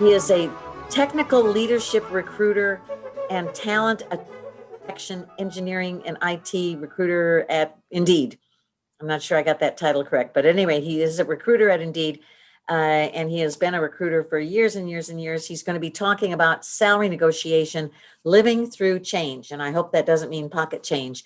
He is a technical leadership recruiter and talent attraction engineering and IT recruiter at Indeed. I'm not sure I got that title correct, but anyway, he is a recruiter at Indeed, and he has been a recruiter for years and years and years. He's going to be talking about salary negotiation, living through change, and I hope that doesn't mean pocket change.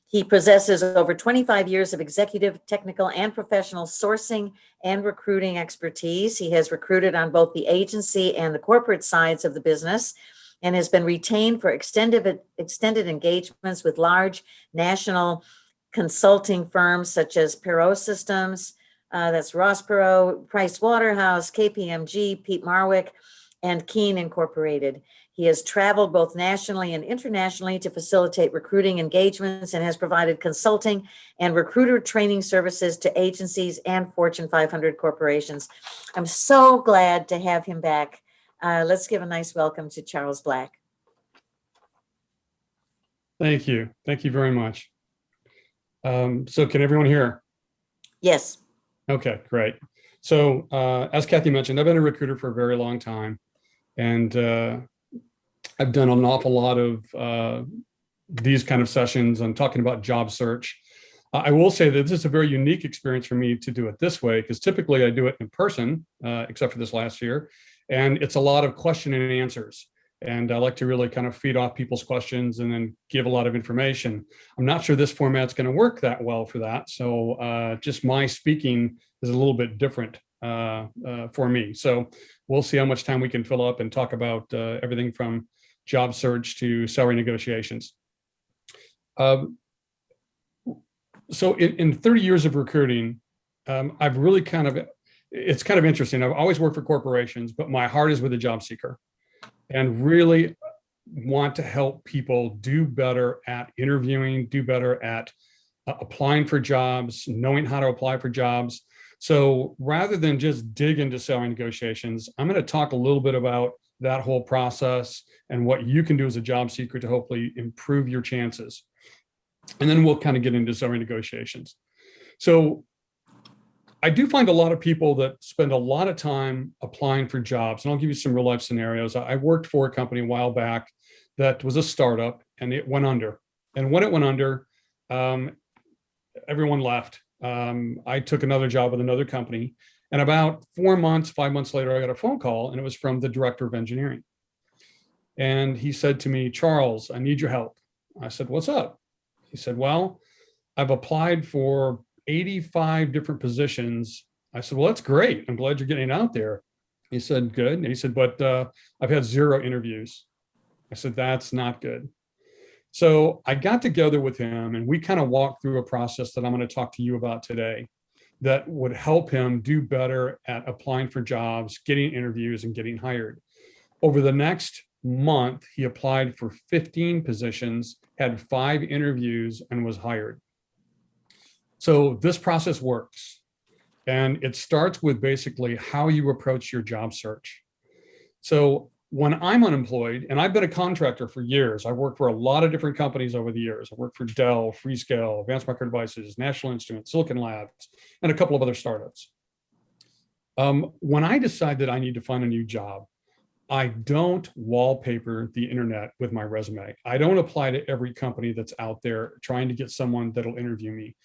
He possesses over 25 years of executive, technical, and professional sourcing and recruiting expertise. He has recruited on both the agency and the corporate sides of the business and has been retained for extended engagements with large national consulting firms such as Perot Systems, that's Ross Perot, Price Waterhouse, KPMG, Pete Marwick, and Keene Incorporated. He has traveled both nationally and internationally to facilitate recruiting engagements and has provided consulting and recruiter training services to agencies and Fortune 500 corporations. I'm so glad to have him back. Let's give a nice welcome to Charles Black. Thank you. Thank you very much. So can everyone hear? Yes. Okay, great. So as Kathy mentioned, I've been a recruiter for a very long time, and I've done an awful lot of these kind of sessions on talking about job search. I will say that this is a very unique experience for me to do it this way, because typically I do it in person, except for this last year, and it's a lot of question and answers. And I like to really kind of feed off people's questions and then give a lot of information. I'm not sure this format's going to work that well for that. So just my speaking is a little bit different for me. So we'll see how much time we can fill up and talk about everything from job search to salary negotiations. So in 30 years of recruiting, I've really it's kind of interesting. I've always worked for corporations, but my heart is with a job seeker and really want to help people do better at interviewing, do better at applying for jobs, knowing how to apply for jobs. So rather than just dig into salary negotiations, I'm going to talk a little bit about that whole process and what you can do as a job seeker to hopefully improve your chances. And then we'll kind of get into salary negotiations. So I do find a lot of people that spend a lot of time applying for jobs, and I'll give you some real life scenarios. I worked for a company a while back that was a startup, and it went under. And when it went under, everyone left. I took another job with another company, and about 4 months, 5 months later, I got a phone call, and it was from the director of engineering. And he said to me, "Charles, I need your help." I said, "What's up?" He said, "Well, I've applied for 85 different positions." I said, "Well, that's great. I'm glad you're getting out there." He said, "Good." And he said, "But I've had 0 interviews." I said, "That's not good." So I got together with him and we kind of walked through a process that I'm going to talk to you about today that would help him do better at applying for jobs, getting interviews, and getting hired. Over the next month, he applied for 15 positions, had 5 interviews, and was hired. So this process works. And it starts with basically how you approach your job search. So when I'm unemployed, and I've been a contractor for years, I've worked for a lot of different companies over the years. I worked for Dell, Freescale, Advanced Micro Devices, National Instruments, Silicon Labs, and a couple of other startups. When I decide that I need to find a new job, I don't wallpaper the internet with my resume. I don't apply to every company that's out there trying to get someone that'll interview me.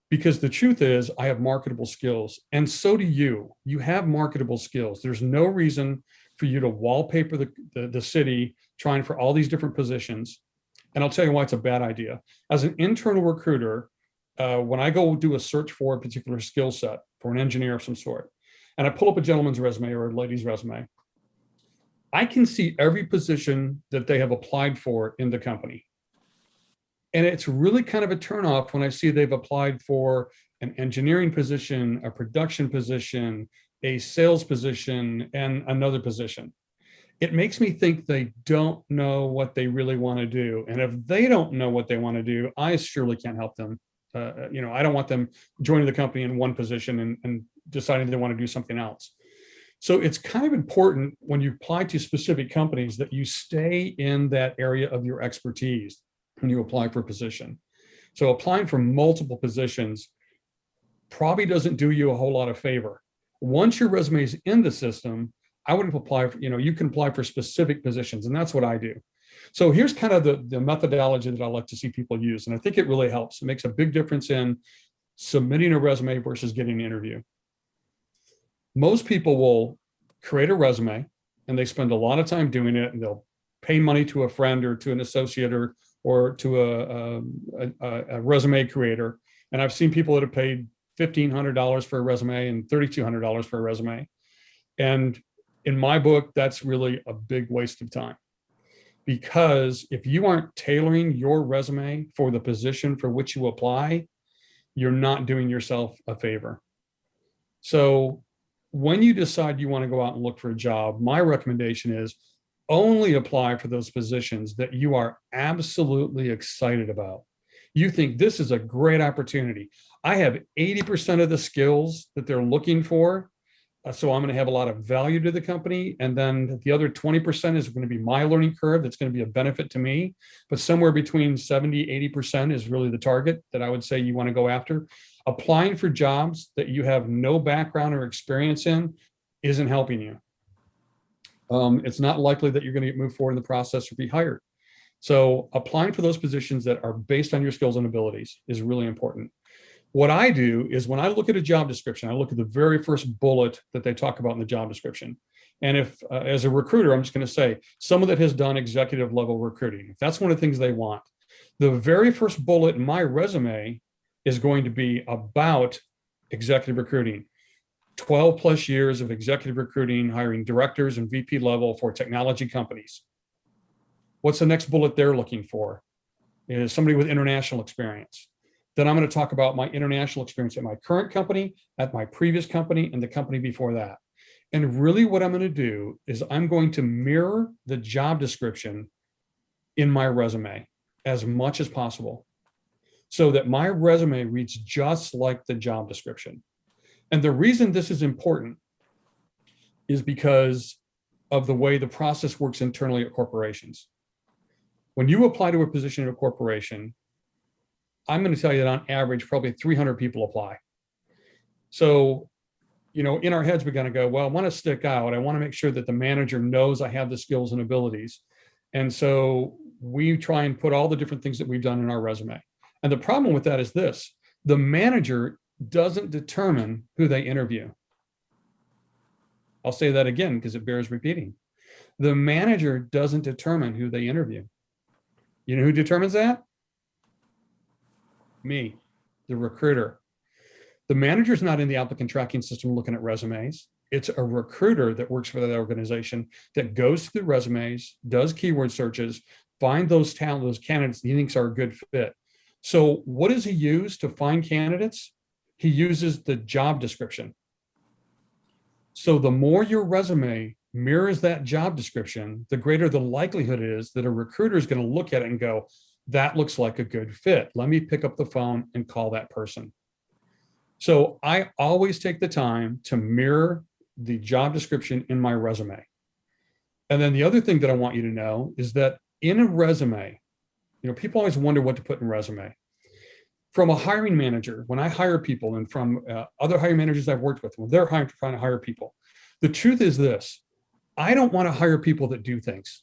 Because the truth is, I have marketable skills, and so do you. You have marketable skills. There's no reason for you to wallpaper the city trying for all these different positions. And I'll tell you why it's a bad idea. As an internal recruiter, when I go do a search for a particular skill set for an engineer of some sort, and I pull up a gentleman's resume or a lady's resume, I can see every position that they have applied for in the company. And it's really kind of a turnoff when I see they've applied for an engineering position, a production position, a sales position, and another position. It makes me think they don't know what they really want to do. And if they don't know what they want to do, I surely can't help them. I don't want them joining the company in one position and deciding they want to do something else. So it's kind of important when you apply to specific companies that you stay in that area of your expertise when you apply for a position. So applying for multiple positions probably doesn't do you a whole lot of favor. Once your resume is in the system, I wouldn't apply for, you can apply for specific positions, and that's what I do. So here's kind of the methodology that I like to see people use. And I think it really helps. It makes a big difference in submitting a resume versus getting an interview. Most people will create a resume and they spend a lot of time doing it, and they'll pay money to a friend or to an associate or to a resume creator. And I've seen people that have paid $1,500 for a resume and $3,200 for a resume. And in my book, that's really a big waste of time. Because if you aren't tailoring your resume for the position for which you apply, you're not doing yourself a favor. So when you decide you want to go out and look for a job, my recommendation is only apply for those positions that you are absolutely excited about. You think this is a great opportunity. I have 80% of the skills that they're looking for. So I'm going to have a lot of value to the company. And then the other 20% is going to be my learning curve. That's going to be a benefit to me. But somewhere between 70, 80% is really the target that I would say you want to go after. Applying for jobs that you have no background or experience in isn't helping you. It's not likely that you're going to get moved forward in the process or be hired. So applying for those positions that are based on your skills and abilities is really important. What I do is when I look at a job description, I look at the very first bullet that they talk about in the job description. And if, as a recruiter, I'm just going to say someone that has done executive level recruiting, if that's one of the things they want, the very first bullet in my resume is going to be about executive recruiting. 12 plus years of executive recruiting, hiring directors and VP level for technology companies. What's the next bullet they're looking for? Is somebody with international experience. Then I'm going to talk about my international experience at my current company, at my previous company, and the company before that. And really what I'm going to do is I'm going to mirror the job description in my resume as much as possible so that my resume reads just like the job description. And the reason this is important is because of the way the process works internally at corporations. When you apply to a position at a corporation, I'm going to tell you that on average, probably 300 people apply. So, in our heads, we're going to go, well, I want to stick out. I want to make sure that the manager knows I have the skills and abilities. And so we try and put all the different things that we've done in our resume. And the problem with that is this: the manager doesn't determine who they interview. I'll say that again because it bears repeating. The manager doesn't determine who they interview. You know who determines that? Me, the recruiter. The manager's not in the applicant tracking system looking at resumes. It's a recruiter that works for that organization that goes through resumes, does keyword searches, find those candidates he thinks are a good fit. So what does he use to find candidates? He uses the job description. So the more your resume mirrors that job description, the greater the likelihood is that a recruiter is going to look at it and go, that looks like a good fit. Let me pick up the phone and call that person. So I always take the time to mirror the job description in my resume. And then the other thing that I want you to know is that in a resume, people always wonder what to put in resume. From a hiring manager, when I hire people, and from other hiring managers I've worked with, when they're trying to hire people, the truth is this: I don't want to hire people that do things.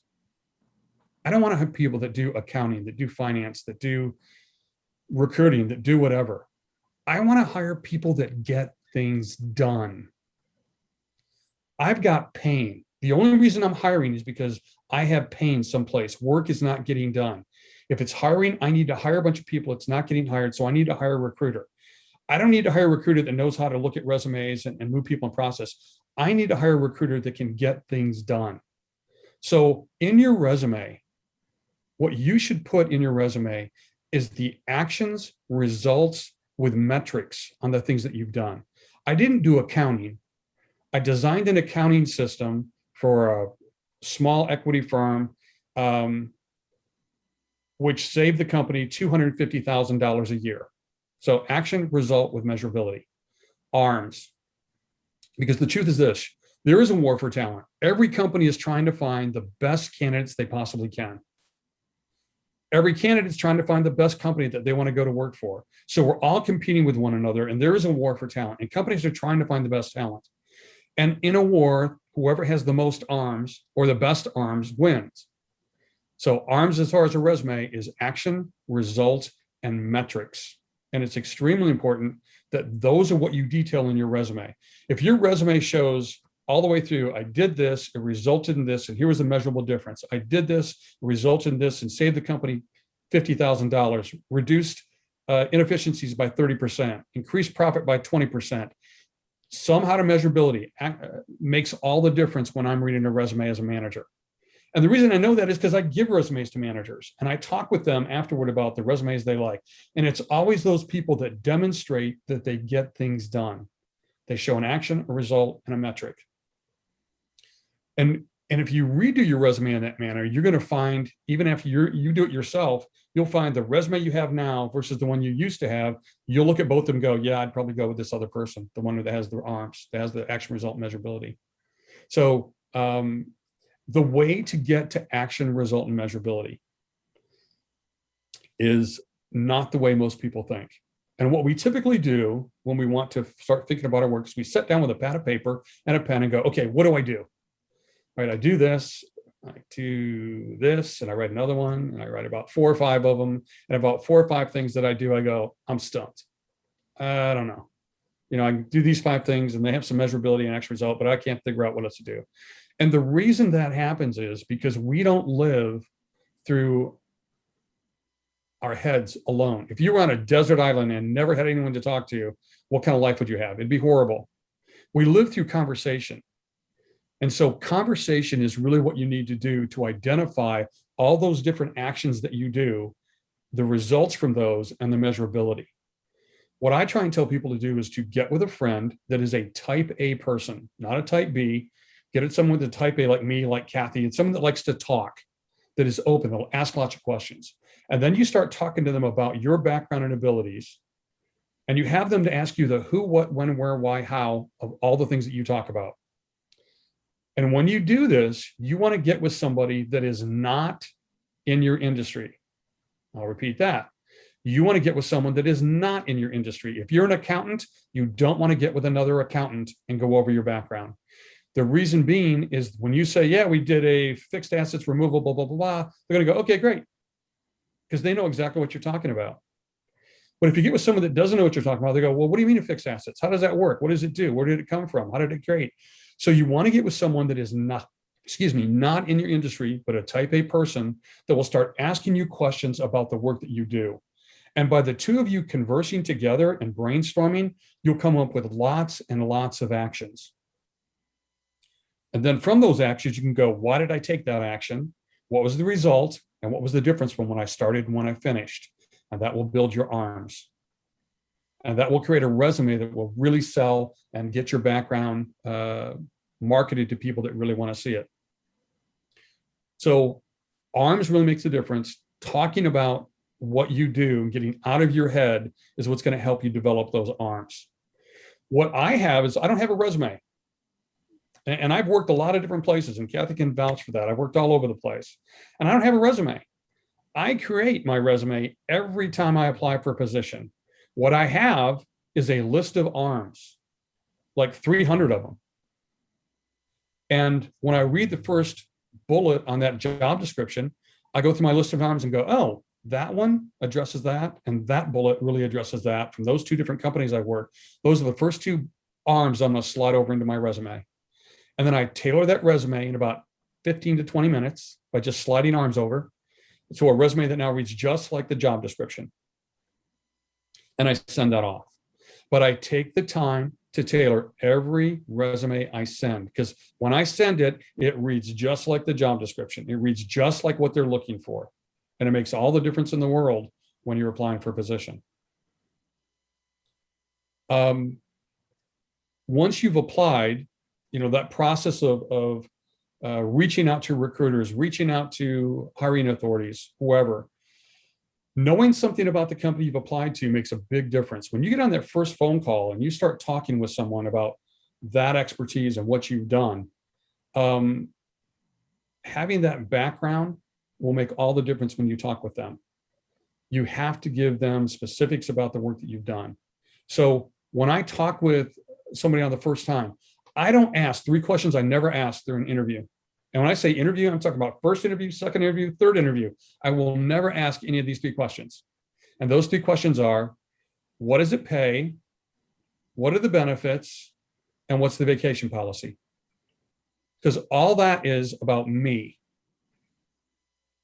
I don't want to have people that do accounting, that do finance, that do recruiting, that do whatever. I want to hire people that get things done. I've got pain. The only reason I'm hiring is because I have pain someplace. Work is not getting done. If it's hiring, I need to hire a bunch of people. It's not getting hired, so I need to hire a recruiter. I don't need to hire a recruiter that knows how to look at resumes and move people in process. I need to hire a recruiter that can get things done. So in your resume, what you should put in your resume is the actions, results with metrics on the things that you've done. I didn't do accounting. I designed an accounting system for a small equity firm, which saved the company $250,000 a year. So action, result with measurability. ARMS. Because the truth is this: there is a war for talent. Every company is trying to find the best candidates they possibly can. Every candidate is trying to find the best company that they want to go to work for. So we're all competing with one another, and there is a war for talent, and companies are trying to find the best talent. And in a war, whoever has the most arms or the best arms wins. So arms as far as a resume is action, result, and metrics. And it's extremely important that those are what you detail in your resume. If your resume shows all the way through, I did this, it resulted in this, and here was the measurable difference. I did this, resulted in this, and saved the company $50,000, reduced inefficiencies by 30%, increased profit by 20%. Somehow to measurability makes all the difference when I'm reading a resume as a manager. And the reason I know that is because I give resumes to managers and I talk with them afterward about the resumes they like. And it's always those people that demonstrate that they get things done. They show an action, a result, and a metric. And if you redo your resume in that manner, you're going to find, even after you do it yourself, you'll find the resume you have now versus the one you used to have. You'll look at both of them and go, yeah, I'd probably go with this other person, the one that has the arms, that has the action, result, measurability. So the way to get to action, result, and measurability is not the way most people think. And what we typically do when we want to start thinking about our work is we sit down with a pad of paper and a pen and go, okay, what do I do? All right, I do this, I do this, and I write another one, and I write about 4 or 5 of them, and about 4 or 5 things that I do, I go, I'm stumped. I don't know. You know, I do these 5 things, and they have some measurability and action result, but I can't figure out what else to do. And the reason that happens is because we don't live through our heads alone. If you were on a desert island and never had anyone to talk to, what kind of life would you have? It'd be horrible. We live through conversation. And so conversation is really what you need to do to identify all those different actions that you do, the results from those, and the measurability. What I try and tell people to do is to get with a friend that is a type A person, not a type B. Get it someone with a type A like me, like Kathy, and someone that likes to talk, that is open, they'll ask lots of questions. And then you start talking to them about your background and abilities. And you have them to ask you the who, what, when, where, why, how of all the things that you talk about. And when you do this, you want to get with somebody that is not in your industry. I'll repeat that. You want to get with someone that is not in your industry. If you're an accountant, you don't want to get with another accountant and go over your background. The reason being is when you say, yeah, we did a fixed assets removal, blah, blah, blah, blah, they're going to go, okay, great. Because they know exactly what you're talking about. But if you get with someone that doesn't know what you're talking about, they go, well, what do you mean a fixed assets? How does that work? What does it do? Where did it come from? How did it create? So you want to get with someone that is not in your industry, but a type A person that will start asking you questions about the work that you do. And by the two of you conversing together and brainstorming, you'll come up with lots and lots of actions. And then from those actions, you can go, why did I take that action? What was the result? And what was the difference from when I started and when I finished? And that will build your arms. And that will create a resume that will really sell and get your background marketed to people that really want to see it. So arms really makes a difference. Talking about what you do and getting out of your head is what's going to help you develop those arms. What I have is I don't have a resume. And I've worked a lot of different places, and Kathy can vouch for that. I've worked all over the place. And I don't have a resume. I create my resume every time I apply for a position. What I have is a list of arms, like 300 of them. And when I read the first bullet on that job description, I go through my list of arms and go, oh, that one addresses that, and that bullet really addresses that from those 2 different companies I've worked. Those are the first 2 arms I'm going to slide over into my resume. And then I tailor that resume in about 15 to 20 minutes by just sliding arms over to a resume that now reads just like the job description. And I send that off. But I take the time to tailor every resume I send, because when I send it, it reads just like the job description. It reads just like what they're looking for. And it makes all the difference in the world when you're applying for a position. Once you've applied, you know, that process of reaching out to recruiters, reaching out to hiring authorities, whoever, knowing something about the company you've applied to makes a big difference. When you get on that first phone call and you start talking with someone about that expertise and what you've done, having that background will make all the difference when you talk with them. You have to give them specifics about the work that you've done. So when I talk with somebody on the first time, I don't ask 3 questions I never ask during an interview. And when I say interview, I'm talking about first interview, second interview, third interview. I will never ask any of these 3 questions. And those 3 questions are, what does it pay? What are the benefits? And what's the vacation policy? Because all that is about me.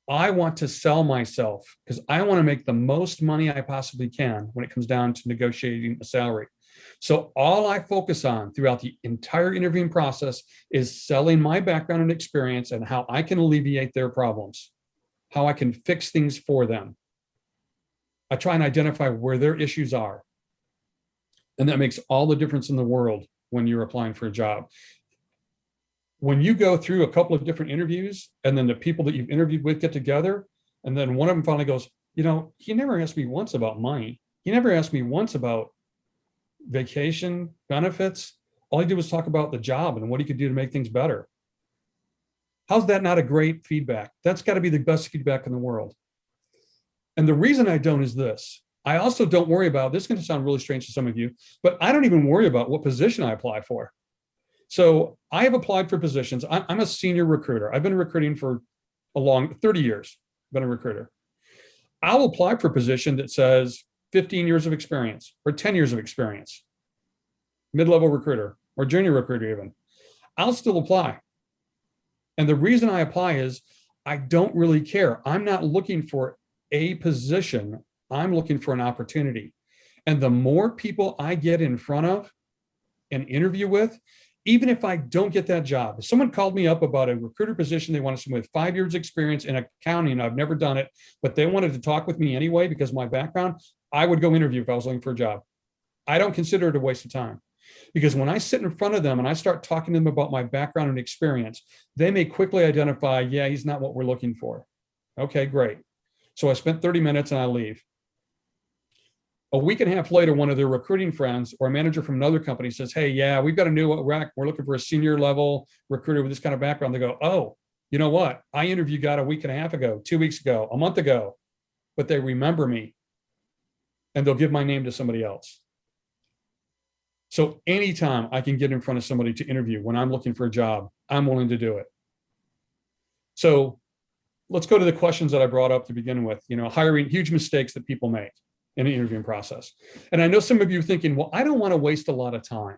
I want to sell myself because I want to make the most money I possibly can when it comes down to negotiating a salary. So all I focus on throughout the entire interviewing process is selling my background and experience and how I can alleviate their problems, how I can fix things for them. I try and identify where their issues are. And that makes all the difference in the world when you're applying for a job. When you go through a couple of different interviews and then the people that you've interviewed with get together, and then one of them finally goes, you know, he never asked me once about money. He never asked me once about vacation benefits. All he did was talk about the job and what he could do to make things better. How's that not a great feedback? That's got to be the best feedback in the world. And the reason I don't is this. I also don't worry about, this is going to sound really strange to some of you, but I don't even worry about what position I apply for. So I have applied for positions. I'm a senior recruiter. I've been recruiting for a long 30 years, been a recruiter. I'll apply for a position that says 15 years of experience or 10 years of experience, mid-level recruiter or junior recruiter even. I'll still apply. And the reason I apply is I don't really care. I'm not looking for a position. I'm looking for an opportunity. And the more people I get in front of and interview with, even if I don't get that job, if someone called me up about a recruiter position, they wanted someone with 5 years experience in accounting, I've never done it, but they wanted to talk with me anyway because of my background, I would go interview if I was looking for a job. I don't consider it a waste of time because when I sit in front of them and I start talking to them about my background and experience, they may quickly identify, yeah, he's not what we're looking for. Okay, great. So I spent 30 minutes and I leave. A week and a half later, one of their recruiting friends or a manager from another company says, hey, yeah, we've got a new rack. We're looking for a senior level recruiter with this kind of background. They go, oh, you know what? I interviewed a guy a week and a half ago, 2 weeks ago, a month ago, but they remember me and they'll give my name to somebody else. So anytime I can get in front of somebody to interview when I'm looking for a job, I'm willing to do it. So let's go to the questions that I brought up to begin with, hiring, huge mistakes that people make in the interviewing process. And I know some of you are thinking, well, I don't want to waste a lot of time.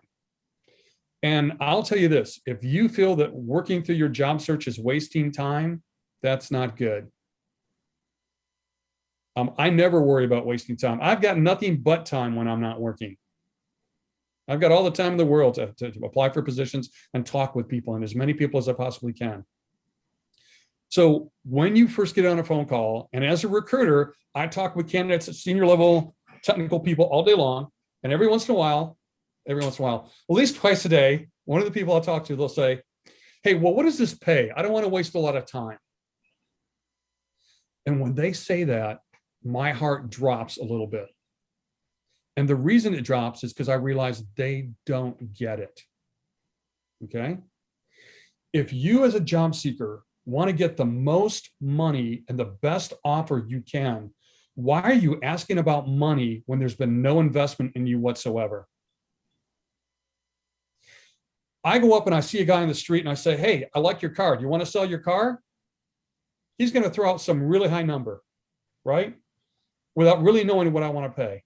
And I'll tell you this, if you feel that working through your job search is wasting time, that's not good. I never worry about wasting time. I've got nothing but time when I'm not working. I've got all the time in the world to apply for positions and talk with people and as many people as I possibly can. So when you first get on a phone call, and as a recruiter, I talk with candidates at senior level technical people all day long. And every once in a while, at least twice a day, one of the people I'll talk to, they'll say, hey, well, what does this pay? I don't want to waste a lot of time. And when they say that, my heart drops a little bit. And the reason it drops is because I realize they don't get it. Okay. If you as a job seeker want to get the most money and the best offer you can, why are you asking about money when there's been no investment in you whatsoever? I go up and I see a guy in the street and I say, hey, I like your car. Do you want to sell your car? He's going to throw out some really high number, right? Without really knowing what I want to pay.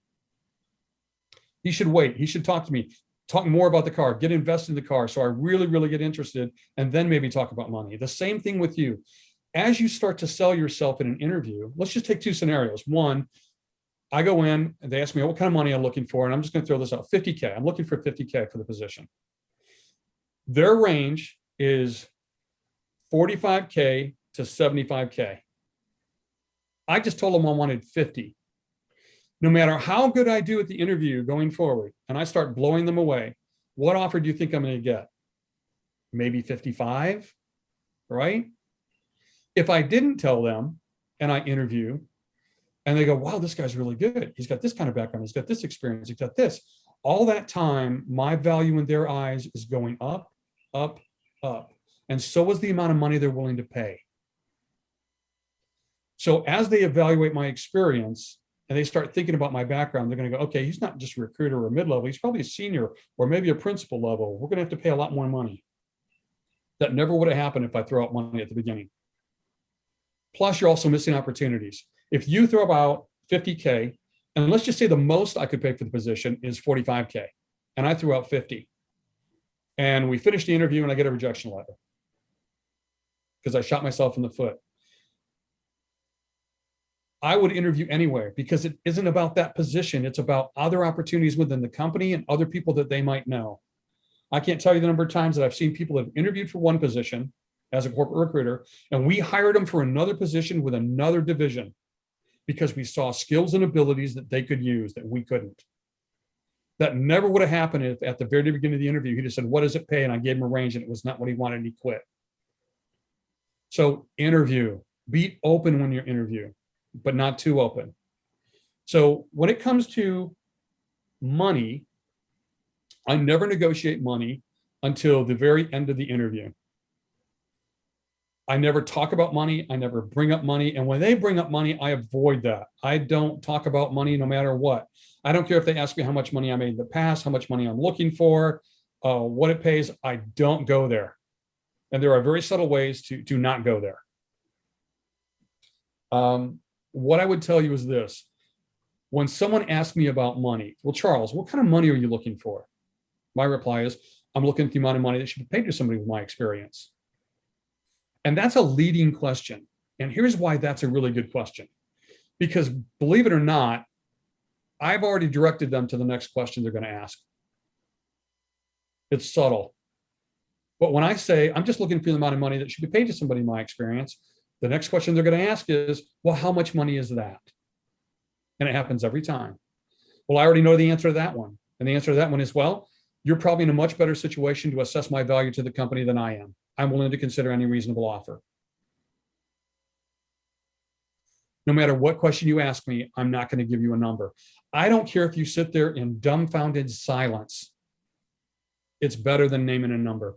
He should wait. He should talk to me, talk more about the car, get invested in the car. So I really, really get interested and then maybe talk about money. The same thing with you. As you start to sell yourself in an interview, let's just take 2 scenarios. One, I go in and they ask me what kind of money I'm looking for. And I'm just going to throw this out, 50K. I'm looking for 50K for the position. Their range is 45K to 75K. I just told them I wanted 50. No matter how good I do at the interview going forward, and I start blowing them away, what offer do you think I'm going to get? Maybe 55, right? If I didn't tell them and I interview and they go, wow, this guy's really good. He's got this kind of background. He's got this experience. He's got this. All that time, my value in their eyes is going up, up, up. And so is the amount of money they're willing to pay. So as they evaluate my experience, and they start thinking about my background, they're going to go, okay, he's not just a recruiter or a mid-level, he's probably a senior or maybe a principal level. We're going to have to pay a lot more money. That never would have happened if I throw out money at the beginning. Plus, you're also missing opportunities. If you throw about 50K, and let's just say the most I could pay for the position is 45K, and I threw out 50, and we finish the interview and I get a rejection letter because I shot myself in the foot. I would interview anywhere because it isn't about that position. It's about other opportunities within the company and other people that they might know. I can't tell you the number of times that I've seen people that have interviewed for one position as a corporate recruiter, and we hired them for another position with another division because we saw skills and abilities that they could use that we couldn't. That never would have happened if at the very beginning of the interview, he just said, what does it pay? And I gave him a range and it was not what he wanted and he quit. So interview, be open when you interview, but not too open. So when it comes to money, I never negotiate money until the very end of the interview. I never talk about money. I never bring up money. And when they bring up money, I avoid that. I don't talk about money no matter what. I don't care if they ask me how much money I made in the past, how much money I'm looking for, what it pays. I don't go there. And there are very subtle ways to not go there. What I would tell you is this. When someone asks me about money, well, Charles, what kind of money are you looking for? My reply is, I'm looking at the amount of money that should be paid to somebody with my experience. And that's a leading question. And here's why that's a really good question. Because believe it or not, I've already directed them to the next question they're going to ask. It's subtle. But when I say, I'm just looking for the amount of money that should be paid to somebody in my experience, the next question they're going to ask is, well, how much money is that? And it happens every time. Well, I already know the answer to that one. And the answer to that one is, well, you're probably in a much better situation to assess my value to the company than I am. I'm willing to consider any reasonable offer. No matter what question you ask me, I'm not going to give you a number. I don't care if you sit there in dumbfounded silence. It's better than naming a number.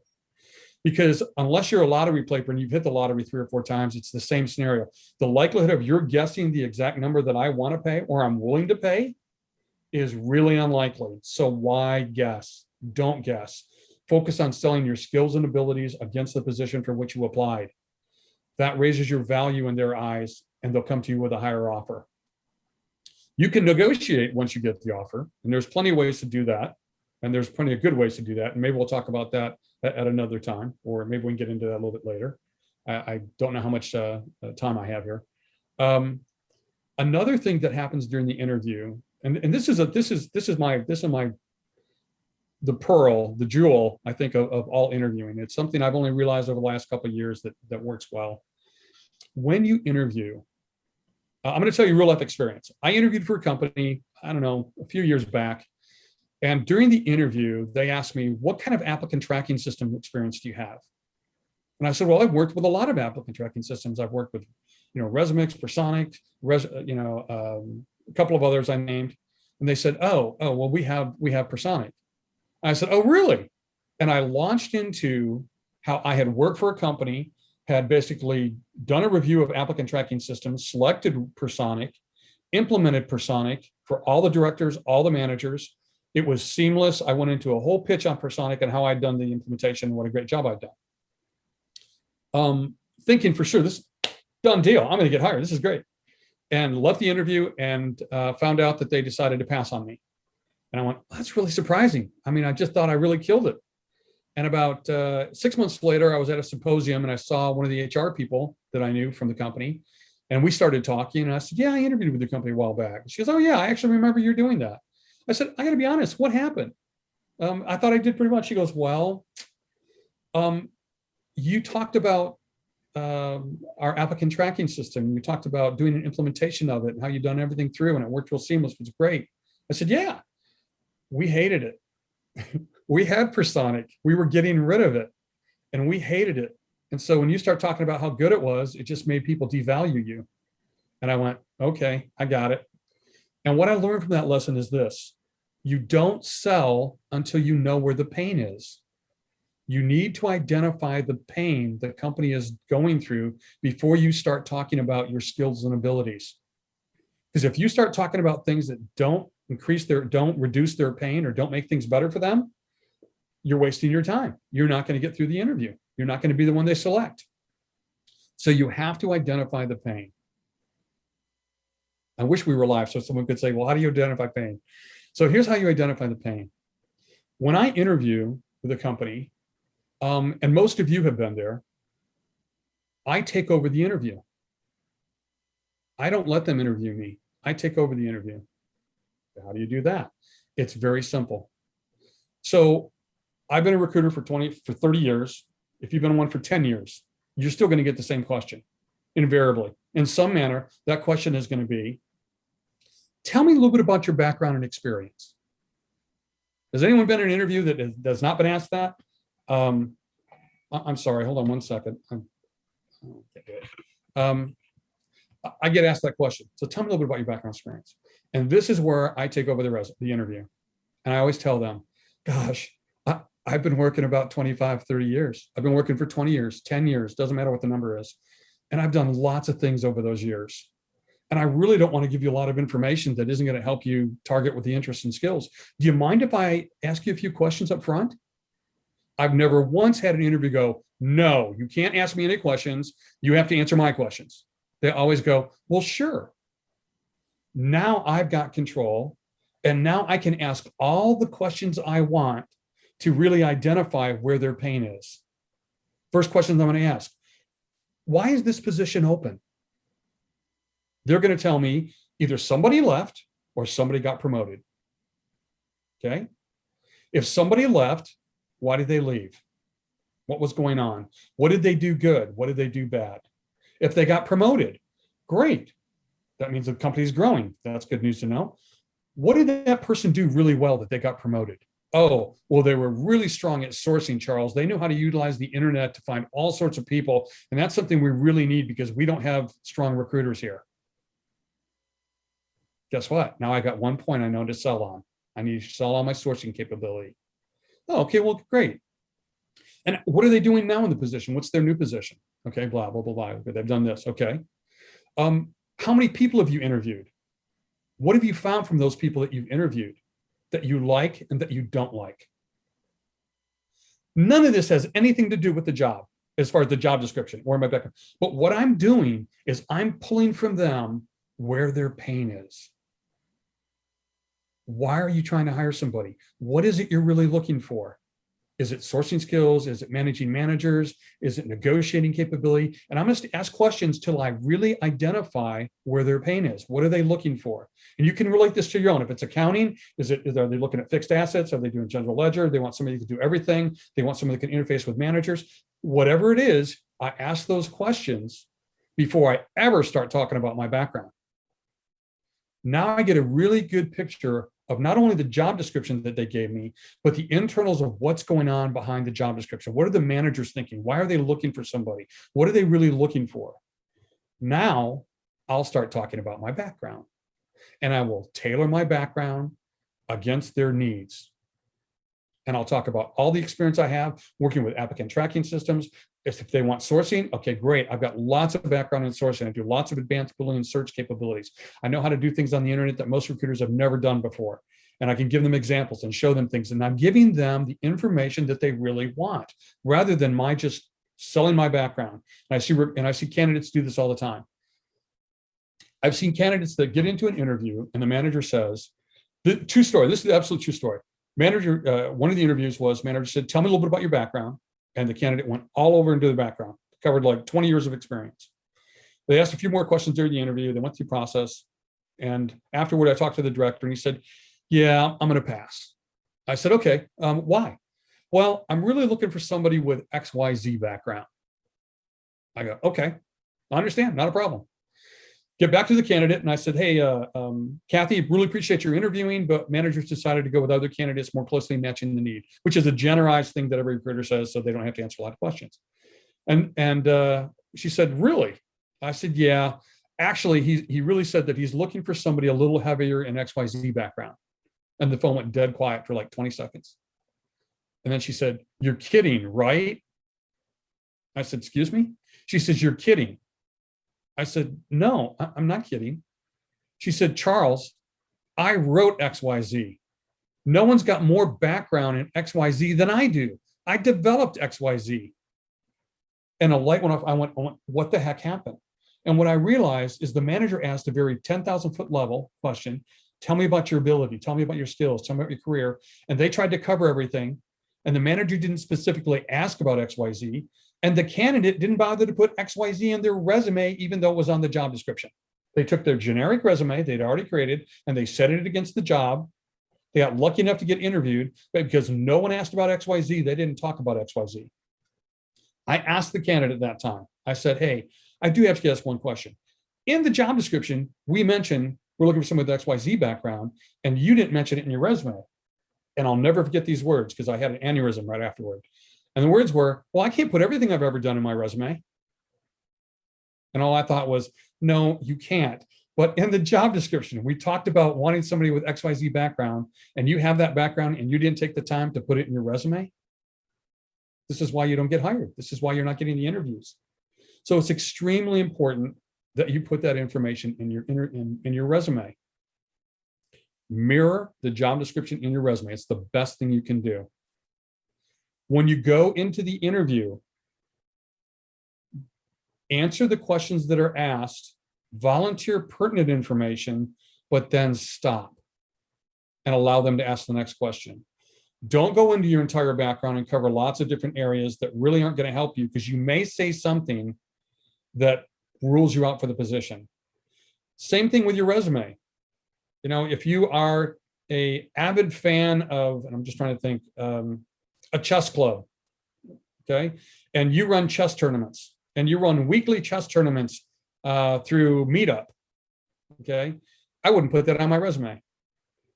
Because unless you're a lottery player and you've hit the lottery 3 or 4 times, it's the same scenario. The likelihood of you're guessing the exact number that I want to pay or I'm willing to pay is really unlikely. So why guess? Don't guess. Focus on selling your skills and abilities against the position for which you applied. That raises your value in their eyes, and they'll come to you with a higher offer. You can negotiate once you get the offer, and there's plenty of ways to do that. And there's plenty of good ways to do that. And maybe we'll talk about that at another time, or maybe we can get into that a little bit later. I don't know how much time I have here. Another thing that happens during the interview, and this is the pearl, the jewel, I think, of all interviewing. It's something I've only realized over the last couple of years that works well. When you interview, I'm going to tell you real life experience. I interviewed for a company, I don't know, a few years back. And during the interview, they asked me, what kind of applicant tracking system experience do you have? And I said, well, I've worked with a lot of applicant tracking systems. I've worked with, Resumex, Personic, a couple of others I named. And they said, well, we have Personic. I said, oh, really? And I launched into how I had worked for a company, had basically done a review of applicant tracking systems, selected Personic, implemented Personic for all the directors, all the managers. It was seamless. I went into a whole pitch on Personic and how I'd done the implementation, what a great job I'd done. Thinking for sure, this done deal, I'm going to get hired. This is great. And left the interview and found out that they decided to pass on me. And I went, that's really surprising. I mean, I just thought I really killed it. And about 6 months later, I was at a symposium and I saw one of the HR people that I knew from the company. And we started talking and I said, yeah, I interviewed with the company a while back. She goes, oh yeah, I actually remember you doing that. I said, I got to be honest, what happened? I thought I did pretty much. She goes, well, you talked about our applicant tracking system. You talked about doing an implementation of it and how you've done everything through and it worked real seamless. It was great. I said, yeah, we hated it. We had Personic. We were getting rid of it and we hated it. And so when you start talking about how good it was, it just made people devalue you. And I went, okay, I got it. And what I learned from that lesson is this: you don't sell until you know where the pain is. You need to identify the pain the company is going through before you start talking about your skills and abilities. Because if you start talking about things that don't reduce their pain or don't make things better for them, you're wasting your time. You're not going to get through the interview. You're not going to be the one they select. So you have to identify the pain. I wish we were live so someone could say, well, how do you identify pain? So here's how you identify the pain. When I interview with a company, and most of you have been there, I take over the interview. I don't let them interview me. I take over the interview. How do you do that? It's very simple. So I've been a recruiter for 30 years. If you've been one for 10 years, you're still going to get the same question, invariably. In some manner, that question is going to be, tell me a little bit about your background and experience. Has anyone been in an interview that has not been asked that? I'm sorry, hold on one second. I get asked that question. So tell me a little bit about your background experience. And this is where I take over the interview. And I always tell them, gosh, I've been working about 25, 30 years. I've been working for 20 years, 10 years, doesn't matter what the number is. And I've done lots of things over those years. And I really don't want to give you a lot of information that isn't going to help you target with the interests and skills. Do you mind if I ask you a few questions up front? I've never once had an interview go, no, you can't ask me any questions. You have to answer my questions. They always go, well, sure. Now I've got control. And now I can ask all the questions I want to really identify where their pain is. First question I'm going to ask, why is this position open? They're going to tell me either somebody left or somebody got promoted. Okay. If somebody left, why did they leave? What was going on? What did they do good? What did they do bad? If they got promoted, great. That means the company's growing. That's good news to know. What did that person do really well that they got promoted? Oh, well, they were really strong at sourcing, Charles. They knew how to utilize the internet to find all sorts of people. And that's something we really need because we don't have strong recruiters here. Guess what? Now I got one point I know to sell on. I need to sell on my sourcing capability. Oh, okay, well, great. And what are they doing now in the position? What's their new position? Okay, blah, blah, blah, blah. Okay, they've done this. Okay. How many people have you interviewed? What have you found from those people that you've interviewed that you like and that you don't like? None of this has anything to do with the job as far as the job description or my background. But what I'm doing is I'm pulling from them where their pain is. Why are you trying to hire somebody? What is it you're really looking for? Is it sourcing skills? Is it managing managers? Is it negotiating capability? And I'm going to ask questions till I really identify where their pain is. What are they looking for? And you can relate this to your own. If it's accounting, are they looking at fixed assets? Are they doing general ledger? They want somebody who can do everything. They want somebody that can interface with managers. Whatever it is, I ask those questions before I ever start talking about my background. Now I get a really good picture of not only the job description that they gave me, but the internals of what's going on behind the job description. What are the managers thinking? Why are they looking for somebody? What are they really looking for? Now I'll start talking about my background, and I will tailor my background against their needs. And I'll talk about all the experience I have working with applicant tracking systems. If they want sourcing, okay, great. I've got lots of background in sourcing. I do lots of advanced Boolean search capabilities. I know how to do things on the internet that most recruiters have never done before. And I can give them examples and show them things. And I'm giving them the information that they really want, rather than my just selling my background. And I see candidates do this all the time. I've seen candidates that get into an interview and the manager says, true story, this is the absolute true story. Manager, one of the interviews was, manager said, tell me a little bit about your background. And the candidate went all over into the background, covered like 20 years of experience. They asked a few more questions during the interview. They went through process. And afterward, I talked to the director and he said, yeah, I'm going to pass. I said, okay, why? Well, I'm really looking for somebody with XYZ background. I go, okay, I understand, not a problem. Get back to the candidate and I said, hey, Kathy, really appreciate your interviewing, but managers decided to go with other candidates more closely matching the need, which is a generalized thing that every recruiter says, so they don't have to answer a lot of questions. And she said, really? I said, yeah, actually, he really said that he's looking for somebody a little heavier in XYZ background. And the phone went dead quiet for like 20 seconds. And then she said, you're kidding, right? I said, excuse me? She says, you're kidding. I said, no, I'm not kidding. She said, Charles, I wrote XYZ. No one's got more background in XYZ than I do. I developed XYZ. And a light went off. I went, what the heck happened? And what I realized is the manager asked a very 10,000 foot level question. Tell me about your ability. Tell me about your skills. Tell me about your career. And they tried to cover everything. And the manager didn't specifically ask about XYZ. And the candidate didn't bother to put XYZ in their resume, even though it was on the job description. They took their generic resume they'd already created and they set it against the job. They got lucky enough to get interviewed, but because no one asked about XYZ, they didn't talk about XYZ. I asked the candidate at that time, I said, hey, I do have to ask one question. In the job description, we mentioned we're looking for someone with XYZ background, and you didn't mention it in your resume. And I'll never forget these words because I had an aneurysm right afterward. And the words were, well, I can't put everything I've ever done in my resume. And all I thought was, no, you can't. But in the job description, we talked about wanting somebody with XYZ background, and you have that background and you didn't take the time to put it in your resume. This is why you don't get hired. This is why you're not getting the interviews. So it's extremely important that you put that information in your resume. Mirror the job description in your resume. It's the best thing you can do. When you go into the interview, answer the questions that are asked, volunteer pertinent information, but then stop and allow them to ask the next question. Don't go into your entire background and cover lots of different areas that really aren't going to help you, because you may say something that rules you out for the position. Same thing with your resume. You know, if you are a avid fan of, and I'm just trying to think, a chess club, okay, and you run chess tournaments and you run weekly chess tournaments through Meetup, okay, I wouldn't put that on my resume,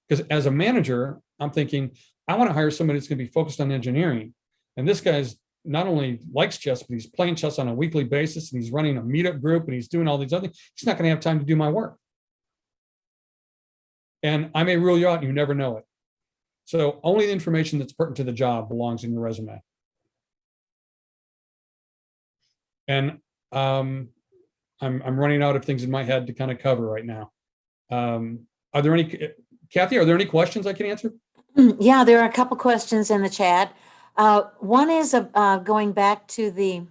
because as a manager, I'm thinking, I want to hire somebody that's going to be focused on engineering. And this guy's not only likes chess, but he's playing chess on a weekly basis, and he's running a Meetup group, and he's doing all these other things. He's not going to have time to do my work. And I may rule you out and you never know it. So only the information that's pertinent to the job belongs in your resume. And I'm running out of things in my head to kind of cover right now. Are there any, Kathy, are there any questions I can answer? Yeah, there are a couple questions in the chat. One is going back to the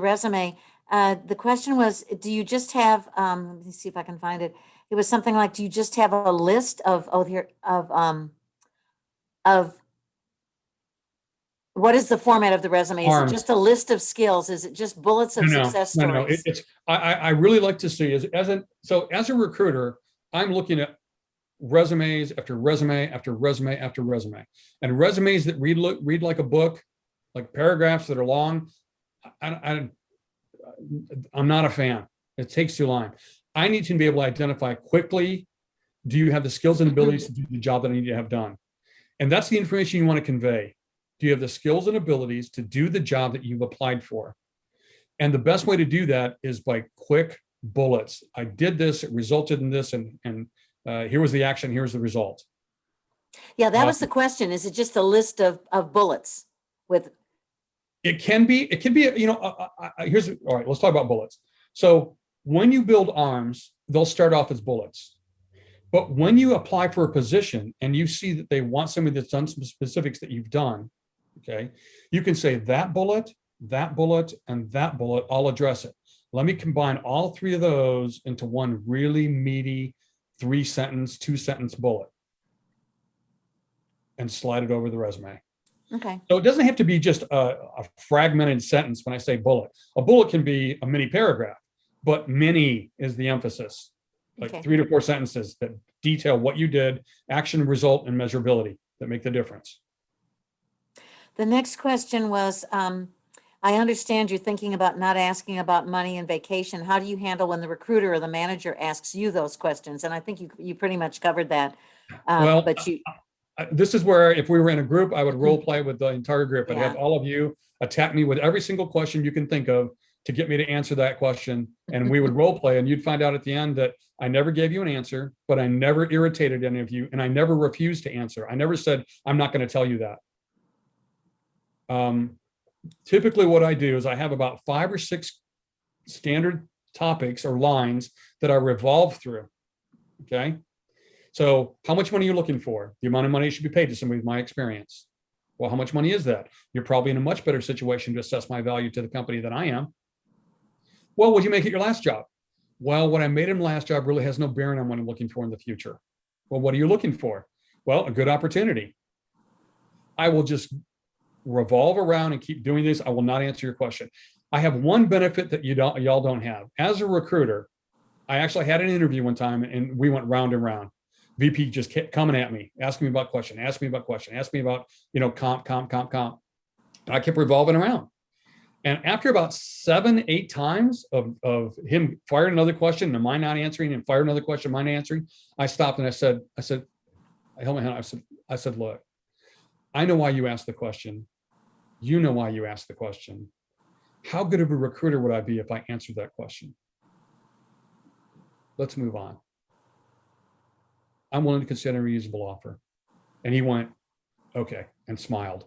resume. The question was, do you just have, let me see if I can find it. It was something like, do you just have a list of what is the format of the resume? Is it just a list of skills? Is it just bullets of success stories? It's I really like to see as a recruiter, I'm looking at resumes after resume after resume after resume, and resumes that read like a book, like paragraphs that are long. I'm not a fan. It takes too long. I need to be able to identify quickly, do you have the skills and abilities to do the job that I need to have done? And that's the information you want to convey. Do you have the skills and abilities to do the job that you've applied for? And the best way to do that is by quick bullets. I did this, it resulted in this, and here was the action, here's the result. Yeah, that was the question. Is it just a list of bullets with? It can be, you know, here's, all right, let's talk about bullets. So when you build arms, they'll start off as bullets. But when you apply for a position and you see that they want somebody that's done some specifics that you've done, okay, you can say that bullet, and that bullet, I'll address it. Let me combine all three of those into one really meaty 3-sentence, 2-sentence bullet and slide it over the resume. Okay. So it doesn't have to be just a fragmented sentence when I say bullet. A bullet can be a mini paragraph, but mini is the emphasis. Like 3 to 4 sentences that detail what you did, action, result, and measurability that make the difference. The next question was, I understand you're thinking about not asking about money and vacation. How do you handle when the recruiter or the manager asks you those questions? And I think you pretty much covered that. Well, but you. This is where, if we were in a group, I would role play with the entire group. I'd Yeah. have all of you attack me with every single question you can think of to get me to answer that question. And we would role play, and you'd find out at the end that I never gave you an answer, but I never irritated any of you, and I never refused to answer. I never said, I'm not going to tell you that. Typically what I do is I have about 5 or 6 standard topics or lines that I revolve through. Okay. So how much money are you looking for? The amount of money should be paid to somebody with my experience. Well, how much money is that? You're probably in a much better situation to assess my value to the company than I am. Well, what'd you make at your last job? Well, what I made in the last job really has no bearing on what I'm looking for in the future. Well, what are you looking for? Well, a good opportunity. I will just revolve around and keep doing this. I will not answer your question. I have one benefit that y'all don't have. As a recruiter, I actually had an interview one time and we went round and round. VP just kept coming at me, asking me about question, asking me about question, asking me about, comp. And I kept revolving around. And after about 7, 8 times of him firing another question and mine not answering and fire another question, mine answering, I stopped and I said, I held my hand, I said, look, I know why you asked the question. You know why you asked the question. How good of a recruiter would I be if I answered that question? Let's move on. I'm willing to consider a reasonable offer. And he went, okay, and smiled.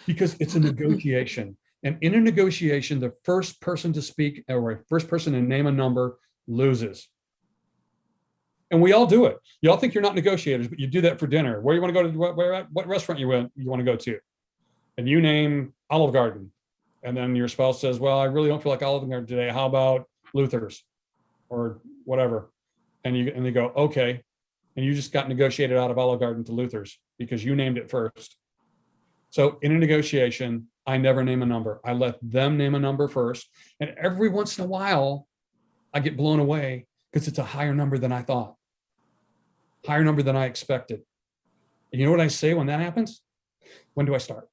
Because it's a negotiation. And in a negotiation, the first person to speak or first person to name a number loses. And we all do it. You all think you're not negotiators, but you do that for dinner. Where you want to go to, what restaurant you want to go to? And you name Olive Garden. And then your spouse says, well, I really don't feel like Olive Garden today. How about Luther's or whatever? And they go, okay. And you just got negotiated out of Olive Garden to Luther's because you named it first. So in a negotiation, I never name a number. I let them name a number first. And every once in a while, I get blown away because it's a higher number than I thought, higher number than I expected. And you know what I say when that happens? When do I start?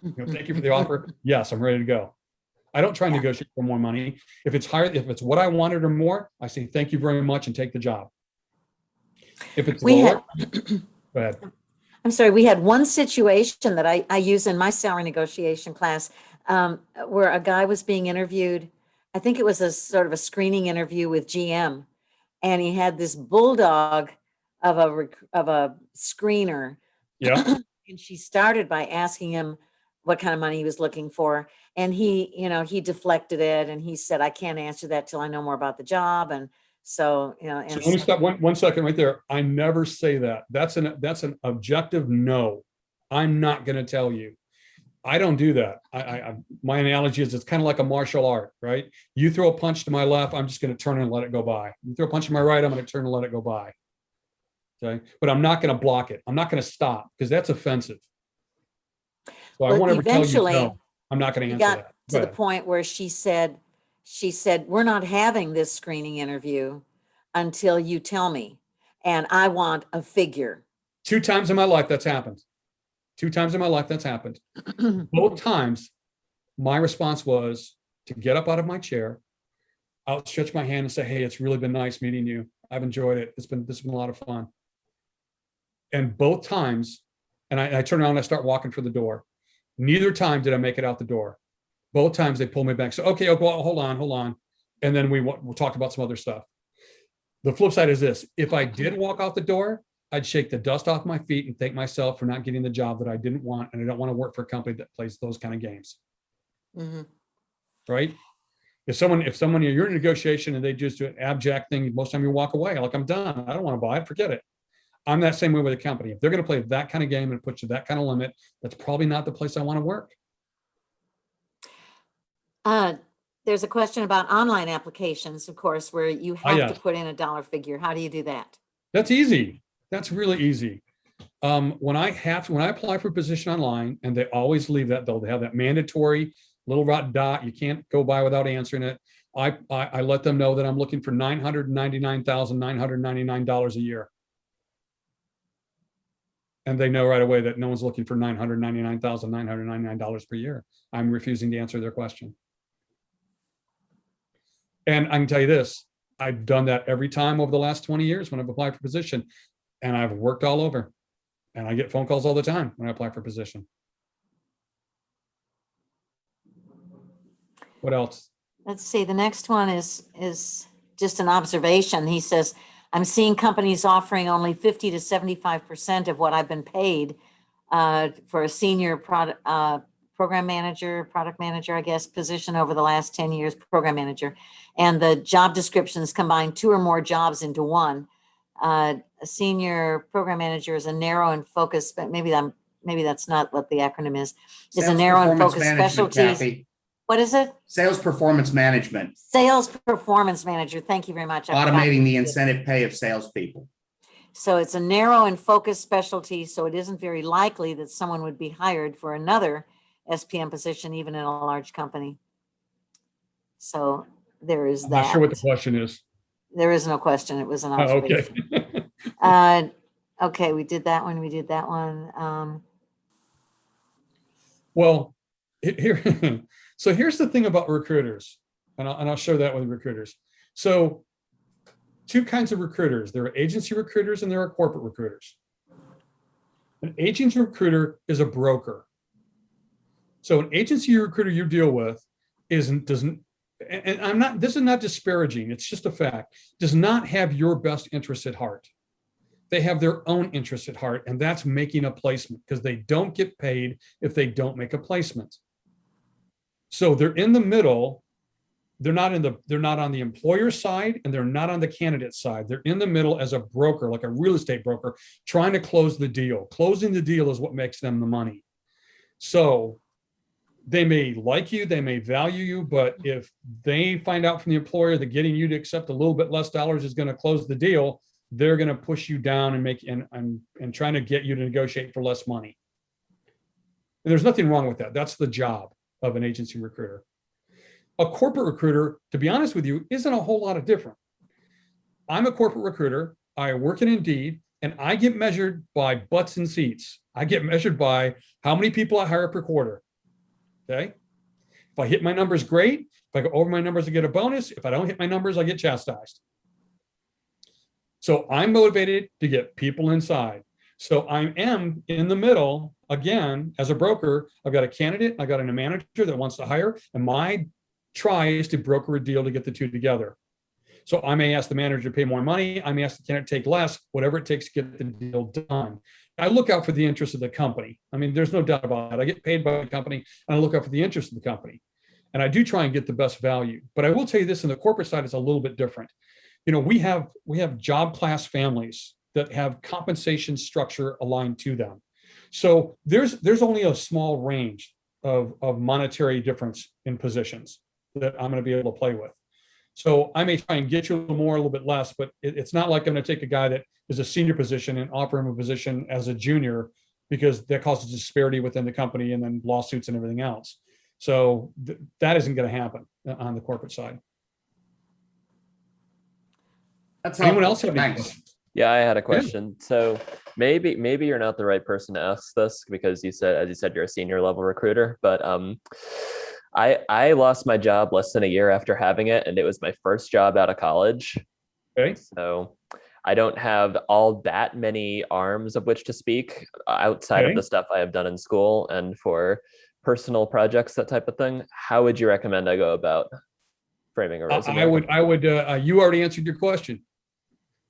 Thank you for the offer. Yes, I'm ready to go. I don't try and negotiate for more money. If it's higher, if it's what I wanted or more, I say thank you very much and take the job. If it's lower, go ahead. I'm sorry, we had one situation that I use in my salary negotiation class where a guy was being interviewed. I think it was a sort of a screening interview with GM, and he had this bulldog of a screener. Yeah. And she started by asking him what kind of money he was looking for. And he deflected it and he said, I can't answer that till I know more about the job. And so, So let me stop one second right there. I never say that. That's an objective no. I'm not going to tell you. I don't do that. My analogy is it's kind of like a martial art, right? You throw a punch to my left, I'm just going to turn and let it go by. You throw a punch to my right, I'm going to turn and let it go by. Okay. But I'm not going to block it. I'm not going to stop because that's offensive. So I won't ever tell you no. I'm not going to answer that. To the point where she said, we're not having this screening interview until you tell me, and I want a figure. 2 times in my life that's happened. 2 times in my life that's happened. Both times, my response was to get up out of my chair, outstretch my hand and say, hey, it's really been nice meeting you. I've enjoyed it. This has been a lot of fun. And both times, and I turn around and I start walking for the door. Neither time did I make it out the door. Both times they pulled me back. So, okay, well, hold on. And then we'll talk about some other stuff. The flip side is this. If I did walk out the door, I'd shake the dust off my feet and thank myself for not getting the job that I didn't want. And I don't want to work for a company that plays those kind of games. Mm-hmm. Right? If someone, you're in a negotiation and they just do an abject thing, most of the time you walk away. Like, I'm done. I don't want to buy it. Forget it. I'm that same way with a company. If they're going to play that kind of game and put you that kind of limit, that's probably not the place I want to work. There's a question about online applications, of course, where you have to put in a dollar figure. How do you do that? That's easy. That's really easy. When I apply for a position online, and they always leave that, though, they have that mandatory little dot. You can't go by without answering it. I let them know that I'm looking for $999,999 a year. And they know right away that no one's looking for $999,999 per year. I'm refusing to answer their question. And I can tell you this, I've done that every time over the last 20 years when I've applied for a position, and I've worked all over, and I get phone calls all the time when I apply for a position. What else? Let's see. The next one is just an observation. He says, I'm seeing companies offering only 50 to 75% of what I've been paid for a senior product program manager, product manager, I guess, position over the last 10 years, program manager. And the job descriptions combine 2 or more jobs into one. A senior program manager is a narrow and focused, but maybe that's not what the acronym is. It's a Sales narrow and performance focused management, specialties. Kathy. What is it? Sales performance management, Sales performance manager. Thank you very much. I forgot. automating the incentive pay of salespeople. So it's a narrow and focused specialty, so it isn't very likely that someone would be hired for another SPM position, even in a large company. So there is I'm not that. sure what the question is. There is no question. It was an Oh, okay. observation. Okay, we did that one. We did that one. Well, here, so here's the thing about recruiters, and I'll show that with recruiters. So 2 kinds of recruiters. There are agency recruiters and there are corporate recruiters. An agency recruiter is a broker. So an agency recruiter you deal with doesn't, and I'm not, this is not disparaging, it's just a fact, does not have your best interests at heart. They have their own interests at heart, and that's making a placement, because they don't get paid if they don't make a placement. So they're in the middle. They're not on the employer side, and they're not on the candidate side. They're in the middle as a broker, like a real estate broker, trying to close the deal. Closing the deal is what makes them the money. So they may like you, they may value you, but if they find out from the employer that getting you to accept a little bit less dollars is going to close the deal, they're going to push you down and make and trying to get you to negotiate for less money. And there's nothing wrong with that. That's the job of an agency recruiter. A corporate recruiter, to be honest with you, isn't a whole lot of different. I'm a corporate recruiter. I work in Indeed, and I get measured by butts and seats. I get measured by how many people I hire per quarter. Okay. If I hit my numbers, great. If I go over my numbers, I get a bonus. If I don't hit my numbers, I get chastised. So I'm motivated to get people inside. So I am in the middle, again, as a broker. I've got a candidate, I got a manager that wants to hire, and my try is to broker a deal to get the 2 together. So I may ask the manager to pay more money. I may ask the candidate to take less, whatever it takes to get the deal done. I look out for the interest of the company. I mean, there's no doubt about that. I get paid by the company, and I look out for the interest of the company. And I do try and get the best value. But I will tell you this, in the corporate side, it's a little bit different. You know, we have job class families that have compensation structure aligned to them. So there's only a small range of monetary difference in positions that I'm going to be able to play with. So I may try and get you a little more, a little bit less, but it's not like I'm going to take a guy that is a senior position and offer him a position as a junior, because that causes disparity within the company and then lawsuits and everything else. So that isn't going to happen on the corporate side. That's Anyone helpful. else have any Thanks. questions? Yeah, I had a question. So maybe you're not the right person to ask this, because you said, as you said, you're a senior level recruiter, but I lost my job less than a year after having it, and it was my first job out of college. Okay. So I don't have all that many arms of which to speak outside Okay. of the stuff I have done in school and for personal projects, that type of thing. How would you recommend I go about framing a resume? I would, you already answered your question.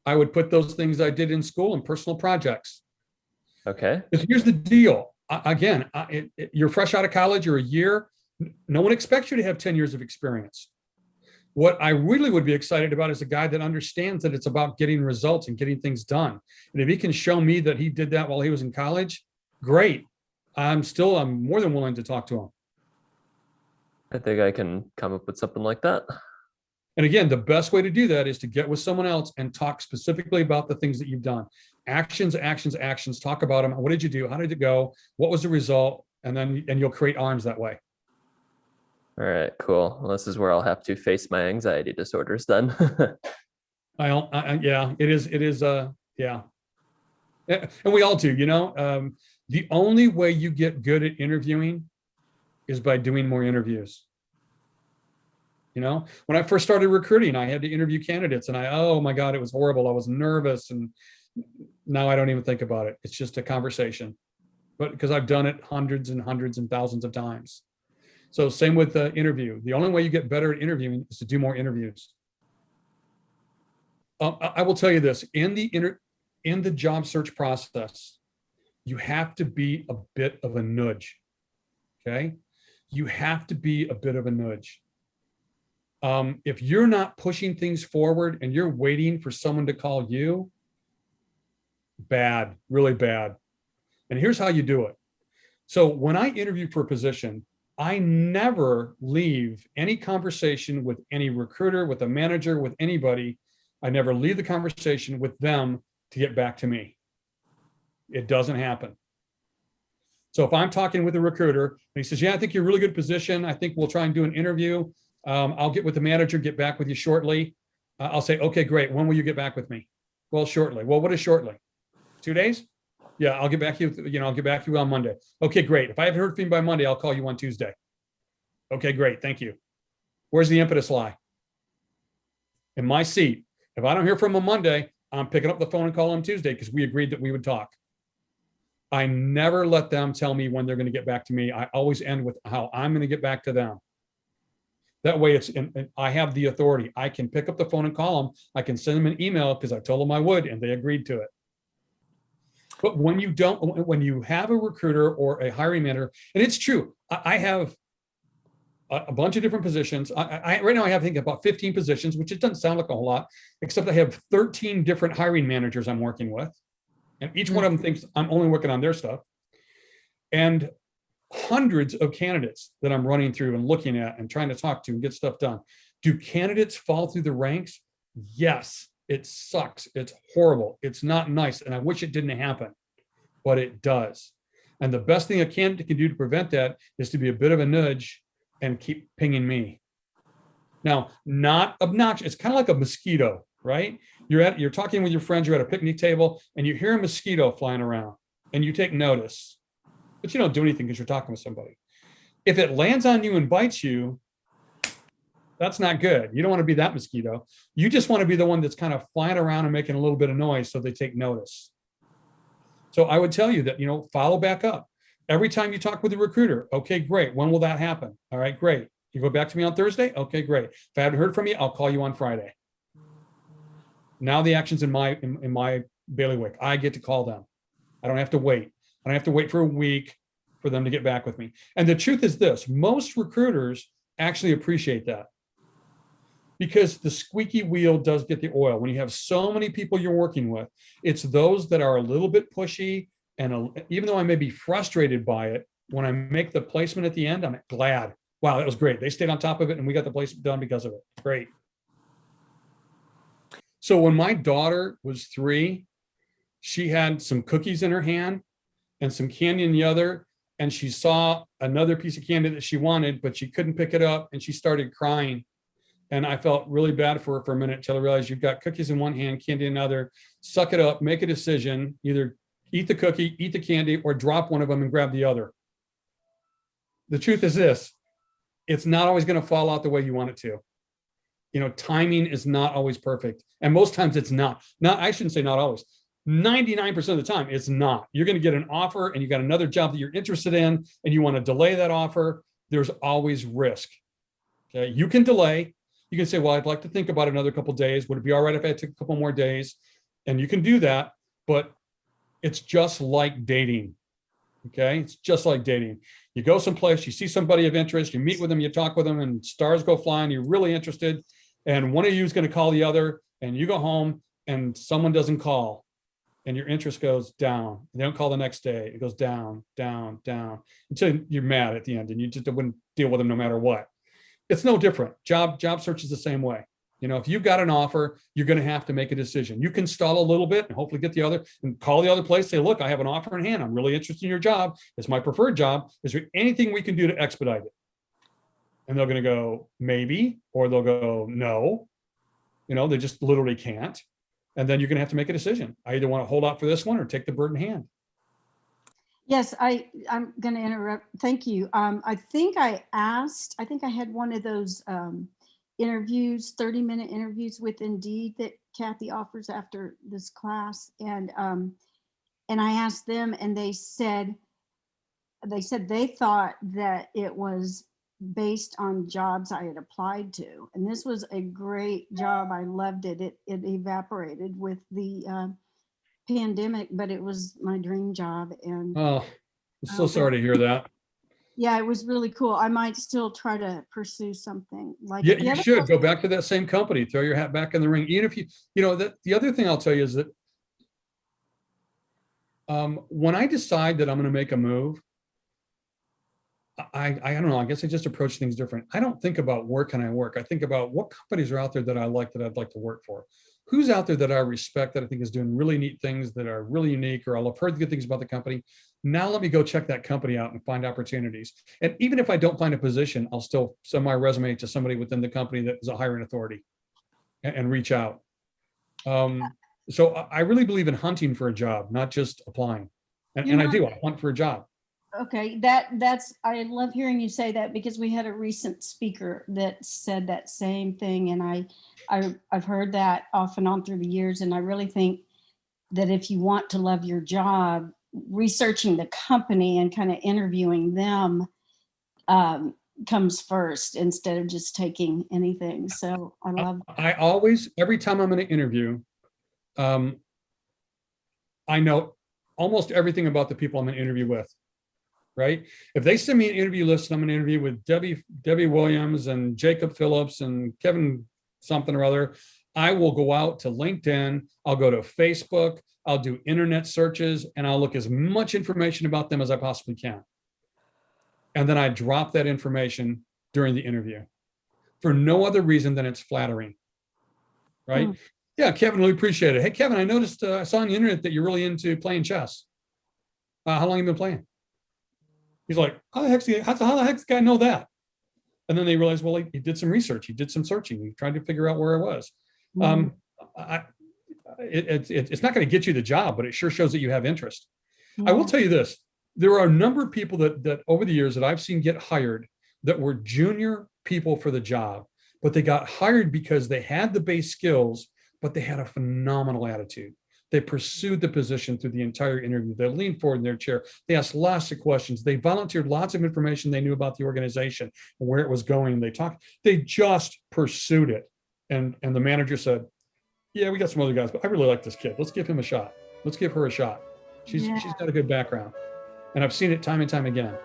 I would put those things I did in school and personal projects. Okay. Because here's the deal. You're fresh out of college, you're a year. No one expects you to have 10 years of experience. What I really would be excited about is a guy that understands that it's about getting results and getting things done. And if he can show me that he did that while he was in college, great. I'm more than willing to talk to him. I think I can come up with something like that. And again, the best way to do that is to get with someone else and talk specifically about the things that you've done. Actions, actions, actions. Talk about them. What did you do? How did it go? What was the result? And you'll create arms that way. All right, cool. Well, this is where I'll have to face my anxiety disorders then. Yeah, it is. Yeah. And we all do, the only way you get good at interviewing is by doing more interviews. When I first started recruiting, I had to interview candidates and oh my God, it was horrible. I was nervous, and now I don't even think about it. It's just a conversation, but because I've done it hundreds and hundreds and thousands of times. So same with the interview. The only way you get better at interviewing is to do more interviews. I will tell you this, in the job search process, you have to be a bit of a nudge. Okay. You have to be a bit of a nudge. If you're not pushing things forward and you're waiting for someone to call you, bad, really bad. And here's how you do it. So when I interview for a position, I never leave any conversation with any recruiter, with a manager, with anybody. I never leave the conversation with them to get back to me. It doesn't happen. So if I'm talking with a recruiter and he says, yeah, I think you're a really good position. I think we'll try and do an interview. I'll get with the manager, get back with you shortly. I'll say, okay, great. When will you get back with me? Well, shortly. Well, what is shortly? 2 days? Yeah, I'll get back to you. I'll get back to you on Monday. Okay, great. If I haven't heard from you by Monday, I'll call you on Tuesday. Okay, great. Thank you. Where's the impetus lie? In my seat. If I don't hear from them Monday, I'm picking up the phone and calling them Tuesday because we agreed that we would talk. I never let them tell me when they're going to get back to me. I always end with how I'm going to get back to them. That way I have the authority. I can pick up the phone and call them. I can send them an email because I told them I would and they agreed to it. But when you have a recruiter or a hiring manager, and it's true, I have a bunch of different positions. Right now I have, I think, about 15 positions, which it doesn't sound like a whole lot, except I have 13 different hiring managers I'm working with. And each one of them thinks I'm only working on their stuff. And hundreds of candidates that I'm running through and looking at and trying to talk to and get stuff done. Do candidates fall through the ranks? Yes, it sucks. It's horrible. It's not nice. And I wish it didn't happen, but it does. And the best thing a candidate can do to prevent that is to be a bit of a nudge and keep pinging me. Now, not obnoxious. It's kind of like a mosquito, right? You're talking with your friends, you're at a picnic table and you hear a mosquito flying around and you take notice, but you don't do anything because you're talking with somebody. If it lands on you and bites you, that's not good. You don't want to be that mosquito. You just want to be the one that's kind of flying around and making a little bit of noise so they take notice. So I would tell you that, follow back up. Every time you talk with a recruiter, okay, great. When will that happen? All right, great. You go back to me on Thursday? Okay, great. If I haven't heard from you, I'll call you on Friday. Now the action's in my bailiwick. I get to call them. I don't have to wait. I don't have to wait for a week for them to get back with me. And the truth is this, most recruiters actually appreciate that because the squeaky wheel does get the oil. When you have so many people you're working with, it's those that are a little bit pushy. And even though I may be frustrated by it, when I make the placement at the end, I'm glad. Wow, that was great. They stayed on top of it and we got the placement done because of it. Great. So when my daughter was 3, she had some cookies in her hand and some candy in the other, and she saw another piece of candy that she wanted, but she couldn't pick it up, and she started crying. And I felt really bad for her for a minute until I realized you've got cookies in one hand, candy in another. Suck it up, make a decision, either eat the cookie, eat the candy, or drop one of them and grab the other. The truth is this, it's not always going to fall out the way you want it to. Timing is not always perfect. And most times it's not. I shouldn't say not always. 99% of the time, it's not. You're going to get an offer and you got another job that you're interested in and you want to delay that offer. There's always risk. Okay. You can delay. You can say, well, I'd like to think about it another couple of days. Would it be all right if I took a couple more days? And you can do that, but it's just like dating. Okay. It's just like dating. You go someplace, you see somebody of interest, you meet with them, you talk with them, and stars go flying. You're really interested. And one of you is going to call the other, and you go home and someone doesn't call and your interest goes down. They don't call the next day. It goes down, down, down until you're mad at the end and you just wouldn't deal with them no matter what. It's no different. Job search is the same way. If you've got an offer, you're going to have to make a decision. You can stall a little bit and hopefully get the other and call the other place, say, look, I have an offer in hand. I'm really interested in your job. It's my preferred job. Is there anything we can do to expedite it? And they're going to go, maybe, or they'll go, no. They just literally can't. And then you're going to have to make a decision. I either want to hold out for this one or take the bird in hand. Yes, I'm going to interrupt. Thank you. I think I had one of those interviews, 30-minute interviews with Indeed that Kathy offers after this class. And I asked them and they said they thought that it was based on jobs I had applied to. And this was a great job. I loved it. It evaporated with the pandemic, but it was my dream job. And Oh, I'm so sorry to hear that. Yeah, it was really cool. I might still try to pursue something like Yeah, the you other should person- go back to that same company, throw your hat back in the ring, even if that the other thing I'll tell you is that when I decide that I'm going to make a move, I don't know, I guess I just approach things different. I don't think about where can I work. I think about what companies are out there that I like, that I'd like to work for. Who's out there that I respect, that I think is doing really neat things that are really unique, or I'll have heard good things about the company. Now let me go check that company out and find opportunities. And even if I don't find a position, I'll still send my resume to somebody within the company that is a hiring authority and reach out. So I really believe in hunting for a job, not just applying. You And I know- do, I hunt for a job. Okay, that's, I love hearing you say that because we had a recent speaker that said that same thing. And I've heard that off and on through the years. And I really think that if you want to love your job, researching the company and kind of interviewing them comes first instead of just taking anything. So I love, I always, every time I'm in an interview, I know almost everything about the people I'm in an interview with. Right? If they send me an interview list and I'm going to interview with Debbie Williams and Jacob Phillips and Kevin something or other, I will go out to LinkedIn. I'll go to Facebook. I'll do internet searches, and I'll look as much information about them as I possibly can. And then I drop that information during the interview for no other reason than it's flattering. Right? Yeah, Kevin, really appreciate it. Hey, Kevin, I noticed I saw on the internet that you're really into playing chess. How long have you been playing? He's like, how the heck does this guy know that? And then they realize, well, he did some research. He did some searching. He tried to figure out where I was. It's not going to get you the job, but it sure shows that you have interest. I will tell you this. There are a number of people that over the years that I've seen get hired that were junior people for the job, but they got hired because they had the base skills, but they had a phenomenal attitude. They pursued the position through the entire interview. They leaned forward in their chair. They asked lots of questions. They volunteered lots of information they knew about the organization and where it was going. They just pursued it. And the manager said, yeah, we got some other guys, but I really like this kid. Let's give him a shot. Let's give her a shot. She's got a good background. And I've seen it time and time again.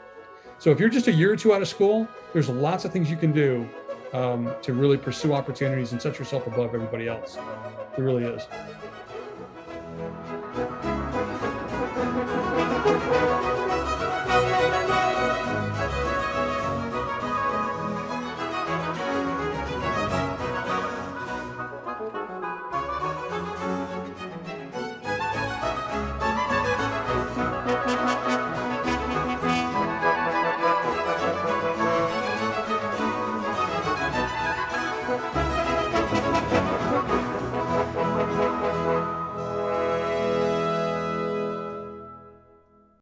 So if you're just a year or two out of school, there's lots of things you can do to really pursue opportunities and set yourself above everybody else. There really is.